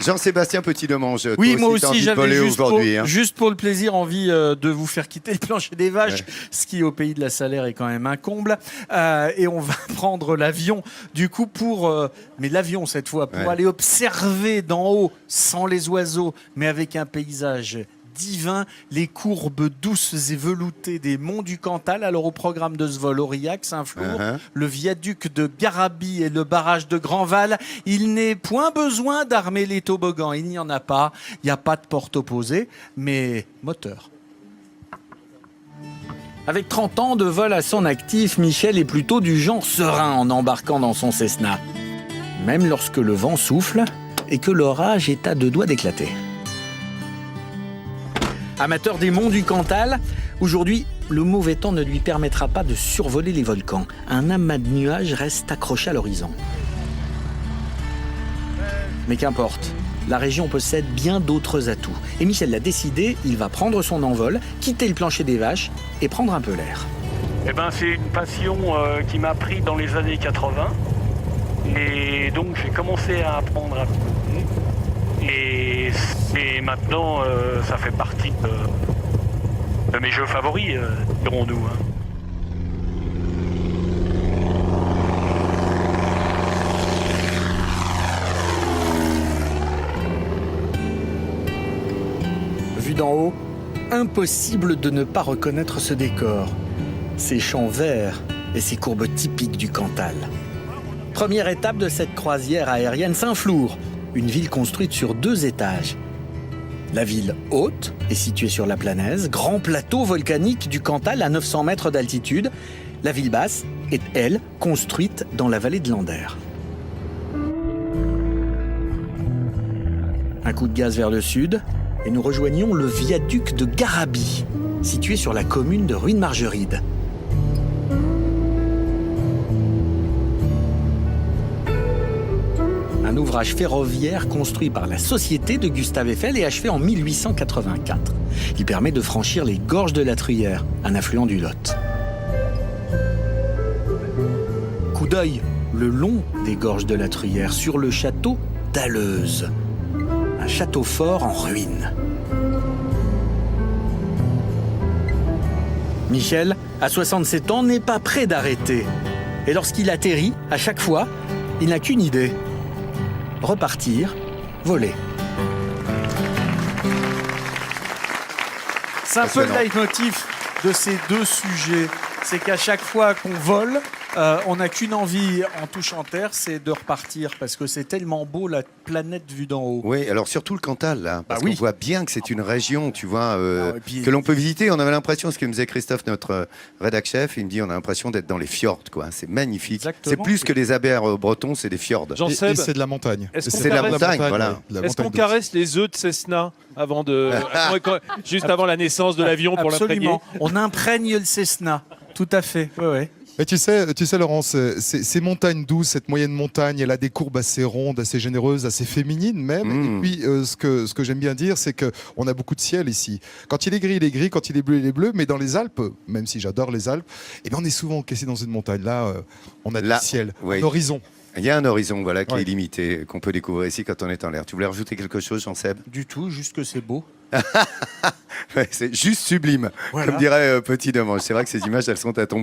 Jean-Sébastien Petit-Demange, Oui, toi moi t'as aussi, envie de j'avais voler juste, aujourd'hui, hein. juste pour le plaisir envie de vous faire quitter le plancher des vaches, Ouais. ce qui au pays de la Salaire est quand même un comble. Et on va prendre l'avion, du coup, mais l'avion cette fois, pour Ouais. aller observer d'en haut, sans les oiseaux, mais avec un paysage divin, les courbes douces et veloutées des monts du Cantal. Alors au programme de ce vol, Aurillac, Saint-Flour, le viaduc de Garabi et le barrage de Grandval. Il n'est point besoin d'armer les toboggans, il n'y en a pas. Il n'y a pas de porte opposée, mais moteur. Avec 30 ans de vol à son actif, Michel est plutôt du genre serein en embarquant dans son Cessna. Même lorsque le vent souffle et que l'orage est à 2 doigts d'éclater. Amateur des monts du Cantal, aujourd'hui, le mauvais temps ne lui permettra pas de survoler les volcans. Un amas de nuages reste accroché à l'horizon. Mais qu'importe, la région possède bien d'autres atouts. Et Michel l'a décidé, il va prendre son envol, quitter le plancher des vaches et prendre un peu l'air. Eh ben, c'est une passion qui m'a pris dans les années 80. Et donc j'ai commencé à apprendre à voler. Et maintenant, ça fait partie de mes jeux favoris, dirons-nous. Hein. Vu d'en haut, impossible de ne pas reconnaître ce décor. Ces champs verts et ces courbes typiques du Cantal. Première étape de cette croisière aérienne, Saint-Flour, une ville construite sur 2 étages. La ville haute est située sur la Planaise, grand plateau volcanique du Cantal à 900 mètres d'altitude. La ville basse est, elle, construite dans la vallée de l'Ander. Un coup de gaz vers le sud et nous rejoignons le viaduc de Garabi, situé sur la commune de Ruine-Margeride. Un ouvrage ferroviaire construit par la société de Gustave Eiffel et achevé en 1884. Il permet de franchir les gorges de la Truyère, un affluent du Lot. Coup d'œil le long des gorges de la Truyère sur le château d'Alleuse, un château fort en ruine. Michel, à 67 ans, n'est pas prêt d'arrêter. Et lorsqu'il atterrit, à chaque fois, il n'a qu'une idée. Repartir, voler. C'est un peu le leitmotiv de ces 2 sujets. C'est qu'à chaque fois qu'on vole, on n'a qu'une envie en touchant terre, c'est de repartir. Parce que c'est tellement beau, la planète vue d'en haut. Oui, alors surtout le Cantal, là, parce oui. qu'on voit bien que c'est une région, tu vois, et puis- que l'on peut visiter. On avait l'impression, ce que me disait Christophe, notre rédac chef, il me dit, on a l'impression d'être dans les fjords, quoi. C'est magnifique. Exactement. C'est plus que les abers bretons, c'est des fjords. Et c'est de la montagne. Est-ce qu'on C'est de la caresse- montagne, voilà. Est-ce qu'on caresse les œufs de Cessna avant juste avant la naissance de l'avion pour l'imprégner? Absolument. On imprègne le Cessna. Tout à fait. Ouais, ouais. Mais tu sais, Laurence, ces montagnes douces, cette moyenne montagne, elle a des courbes assez rondes, assez généreuses, assez féminines même. Et puis, ce que j'aime bien dire, c'est qu'on a beaucoup de ciel ici. Quand il est gris, il est gris. Quand il est bleu, il est bleu. Mais dans les Alpes, même si j'adore les Alpes, eh bien, on est souvent encaissé dans une montagne. Là, on a Là, du ciel, oui. un horizon. Il y a un horizon, voilà, qui Ouais. est limité, qu'on peut découvrir ici quand on est en l'air. Tu voulais rajouter quelque chose, Jean-Seb? Du tout, juste que c'est beau. Ouais, c'est juste sublime, Voilà. comme dirait Petit-Demange. C'est vrai que ces images, elles sont à tomber.